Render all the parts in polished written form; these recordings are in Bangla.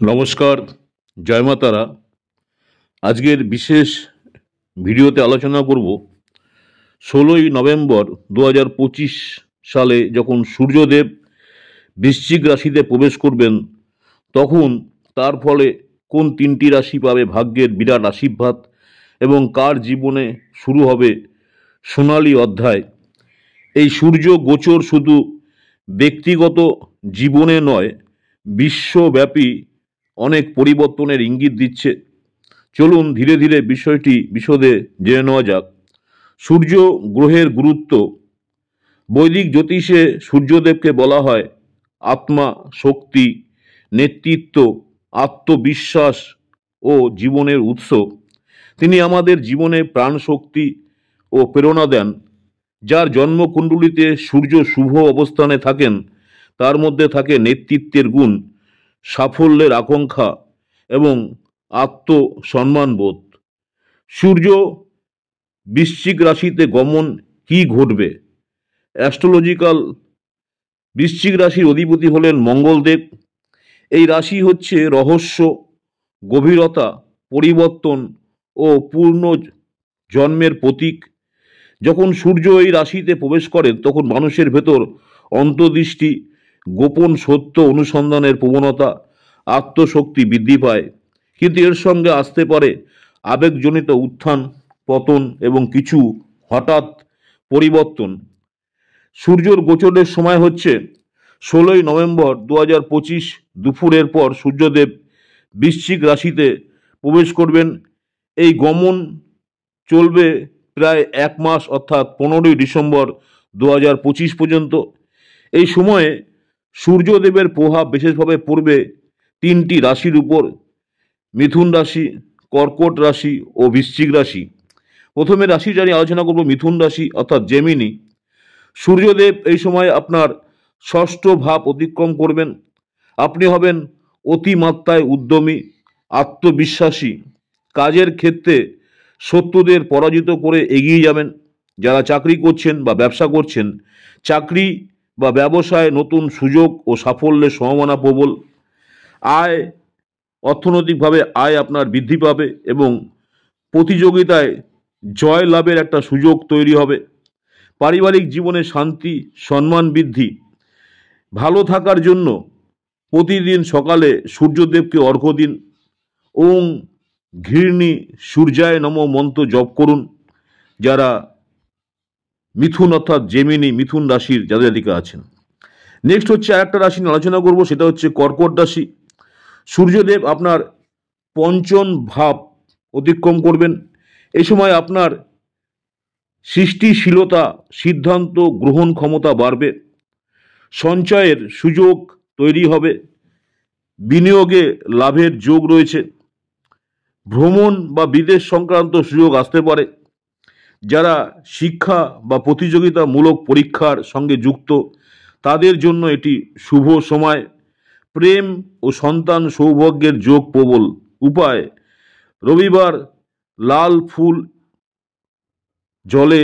নমস্কার, জয় মা তারা। আজকের বিশেষ ভিডিওতে আলোচনা করব 16ই নভেম্বর 2025 সালে যখন সূর্যদেব বৃশ্চিক রাশিতে প্রবেশ করবেন, তখন তার ফলে কোন তিনটি রাশি পাবে ভাগ্যের বিরাট আশীর্বাদ এবং কার জীবনে শুরু হবে সোনালী অধ্যায়। এই সূর্য গোচর শুধু ব্যক্তিগত জীবনে নয়, বিশ্বব্যাপী অনেক পরিবর্তনের ইঙ্গিত দিচ্ছে। চলুন ধীরে ধীরে বিষয়টি বিশদে জেনে নেওয়া যাক। সূর্য গ্রহের গুরুত্ব। বৈদিক জ্যোতিষে সূর্যদেবকে বলা হয় আত্মা, শক্তি, নেতৃত্ব, আত্মবিশ্বাস ও জীবনের উৎস। তিনি আমাদের জীবনে প্রাণশক্তি ও প্রেরণা দেন। যার জন্মকুণ্ডলিতে সূর্য শুভ অবস্থানে থাকেন, তার মধ্যে থাকে নেতৃত্বের গুণ, সাফল্যের আকাঙ্ক্ষা এবং আত্মসম্মানবোধ। সূর্য বৃশ্চিক রাশিতে গমন কি ঘটবে? অ্যাস্ট্রোলজিক্যাল বৃশ্চিক রাশির অধিপতি হলেন মঙ্গলদেব। এই রাশি হচ্ছে রহস্য, গভীরতা, পরিবর্তন ও পূর্ণ জন্মের প্রতীক। যখন সূর্য এই রাশিতে প্রবেশ করেন, তখন মানুষের ভেতর অন্তর্দৃষ্টি, গোপন সত্য অনুসন্ধানের প্রবণতা, আত্মশক্তি বৃদ্ধি পায়। কিন্তু এর সঙ্গে আসতে পারে আবেগজনিত উত্থান পতন এবং কিছু হঠাৎ পরিবর্তন। সূর্যর গোচরের সময় হচ্ছে 16ই নভেম্বর 2025 দুপুরের পর সূর্যদেব বৃশ্চিক রাশিতে প্রবেশ করবেন। এই গমন চলবে প্রায় 1 মাস, অর্থাৎ 15ই ডিসেম্বর 2025 পর্যন্ত। এই সময়ে সূর্যদেবের প্রভাব বিশেষভাবে পড়বে তিনটি রাশির উপর: মিথুন রাশি, কর্কট রাশি ও বৃশ্চিক রাশি। প্রথমে রাশি জানিয়ে আলোচনা করব মিথুন রাশি অর্থাৎ জেমিনি। সূর্যদেব এই সময় আপনার ষষ্ঠ ভাব অতিক্রম করবেন। আপনি হবেন অতিমাত্রায় উদ্যমী, আত্মবিশ্বাসী। কাজের ক্ষেত্রে শত্রুদের পরাজিত করে এগিয়ে যাবেন। যারা চাকরি করছেন বা ব্যবসা করছেন, চাকরি বা ব্যবসায় নতুন সুযোগ ও সাফল্যের সম্ভাবনা প্রবল। আয়, অর্থনৈতিকভাবে আয় আপনার বৃদ্ধি পাবে এবং প্রতিযোগিতায় জয় লাভের একটা সুযোগ তৈরি হবে। পারিবারিক জীবনে শান্তি, সম্মান বৃদ্ধি। ভালো থাকার জন্য প্রতিদিন সকালে সূর্যদেবকে অর্ঘ্য দিন। ওং ঘৃণী সূর্যায় নমঃ মন্ত্র জপ করুন। যারা মিথুন অর্থাৎ জেমিনি মিথুন রাশির জাতিকা আছেন। নেক্সট হচ্ছে আরেকটা রাশি নিয়ে আলোচনা করব, সেটা হচ্ছে কর্কট রাশি। সূর্যদেব আপনার পঞ্চম ভাব অতিক্রম করবেন। এই সময় আপনার সৃষ্টিশীলতা, সিদ্ধান্ত গ্রহণ ক্ষমতা বাড়বে। সঞ্চয়ের সুযোগ তৈরি হবে। বিনিয়োগে লাভের যোগ রয়েছে। ভ্রমণ বা বিদেশ সংক্রান্ত সুযোগ আসতে পারে। যারা শিক্ষা বা প্রতিযোগিতামূলক পরীক্ষার সঙ্গে যুক্ত, তাদের জন্য এটি শুভ সময়। প্রেম ও সন্তান সৌভাগ্যের যোগ প্রবল। উপায়: রবিবার লাল ফুল জলে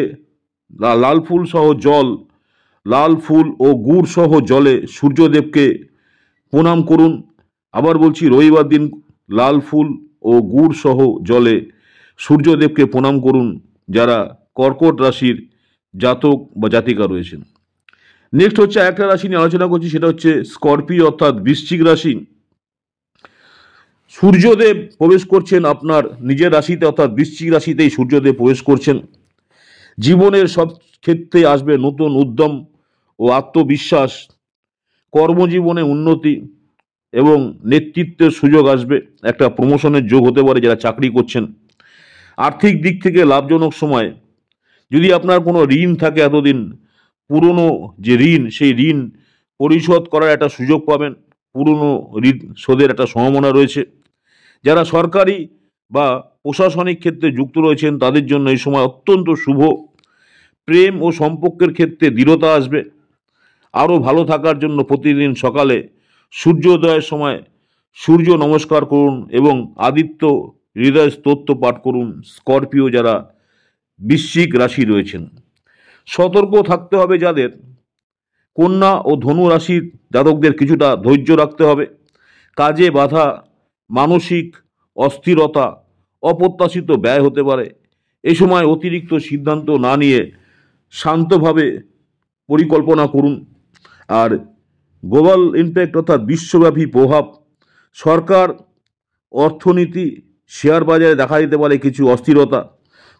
লাল ফুল সহ জল, লাল ফুল ও গুড় সহ জলে সূর্যদেবকে প্রণাম করুন। আবার বলছি, রবিবার দিন লাল ফুল ও গুড় সহ জলে সূর্যদেবকে প্রণাম করুন যারা কর্কট রাশির জাতক বা জাতিকা রয়েছেন। নেক্সট হচ্ছে একটা রাশি নিয়ে আলোচনা করছি, সেটা হচ্ছে স্করপিও অর্থাৎ বৃশ্চিক রাশি। সূর্যদেব প্রবেশ করছেন আপনার নিজের রাশিতে অর্থাৎ বৃশ্চিক রাশিতেই সূর্যদেব প্রবেশ করছেন। জীবনের সব ক্ষেত্রে আসবে নতুন উদ্যম ও আত্মবিশ্বাস। কর্মজীবনে উন্নতি এবং নেতৃত্বের সুযোগ আসবে। একটা প্রমোশনের যোগ হতে পারে যারা চাকরি করছেন। আর্থিক দিক থেকে লাভজনক সময়। যদি আপনার কোনো ঋণ থাকে এতদিন, পুরনো যে ঋণ, সেই ঋণ পরিশোধ করার একটা সুযোগ পাবেন। পুরনো ঋণ শোধের একটা সম্ভাবনা রয়েছে। যারা সরকারি বা প্রশাসনিক ক্ষেত্রে যুক্ত রয়েছেন, তাদের জন্য এই সময় অত্যন্ত শুভ। প্রেম ও সম্পর্কের ক্ষেত্রে দৃঢ়তা আসবে। আরও ভালো থাকার জন্য প্রতিদিন সকালে সূর্যোদয়ের সময় সূর্য নমস্কার করুন এবং আদিত্য হৃদয় স্তোত্র পাঠ করুন। স্করপিও যারা বৃশ্চিক রাশি রয়েছেন, সতর্ক থাকতে হবে যাদের। কন্যা ও ধনু রাশির জাতকদের কিছুটা ধৈর্য রাখতে হবে, কাজে বাধা, মানসিক অস্থিরতা, অপ্রত্যাশিত ব্যয় হতে পারে। এই সময় অতিরিক্ত সিদ্ধান্ত না নিয়ে শান্তভাবে পরিকল্পনা করুন। আর গ্লোবাল ইম্প্যাক্ট অর্থাৎ বিশ্বব্যাপী প্রভাব, সরকার, অর্থনীতি, শেয়ার বাজারে দেখা দিতে পারে কিছু অস্থিরতা,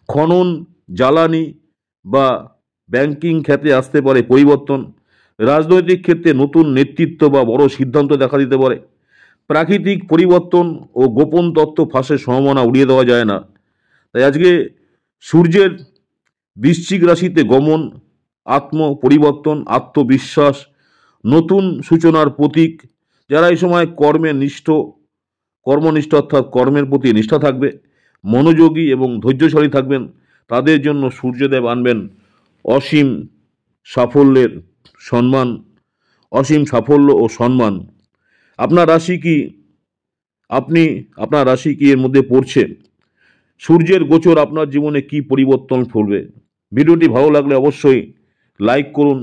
খনন, জ্বালানি বা ব্যাংকিং খাতে আসতে পারে পরিবর্তন, রাজনৈতিক ক্ষেত্রে নতুন নেতৃত্ব বা বড় সিদ্ধান্ত দেখা দিতে পারে। প্রাকৃতিক পরিবর্তন ও গোপন তথ্য ফাঁসের সম্ভাবনা উড়িয়ে দেওয়া যায় না। তাই আজকে সূর্যের বৃশ্চিক রাশিতে গমন পরিবর্তন, আত্মবিশ্বাস, নতুন সূচনার প্রতীক। যারা এই সময় কর্মনিষ্ঠ অর্থাৎ কর্মের প্রতি নিষ্ঠা থাকবে, মনোযোগী এবং ধৈর্যশালী থাকবেন, তাদের জন্য সূর্যদেব আনবেন অসীম সাফল্যের সম্মান, অসীম সাফল্য ও সম্মান। আপনার রাশি কি এর মধ্যে পড়ছে? সূর্যের গোচর আপনার জীবনে কি পরিবর্তন ফেলবে? ভিডিওটি ভালো লাগলে অবশ্যই লাইক করুন,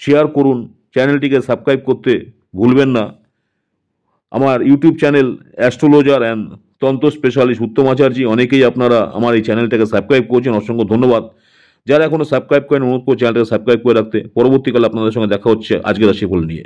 শেয়ার করুন, চ্যানেলটিকে সাবস্ক্রাইব করতে ভুলবেন না। আমার ইউটিউব চ্যানেল অ্যাস্ট্রোলজার অ্যান্ড তন্ত্র স্পেশালিস্ট উত্তম আচার্য, অনেকেই আপনারা আমার এই চ্যানেলটাকে সাবস্ক্রাইব করেছেন, অসংখ্য ধন্যবাদ। যারা এখনো সাবস্ক্রাইব করেন অনুরোধ করে চ্যানেলটাকে সাবস্ক্রাইব করে রাখতে। পরবর্তীকালে আপনাদের সঙ্গে দেখা হচ্ছে আজকের রাশিফল নিয়ে।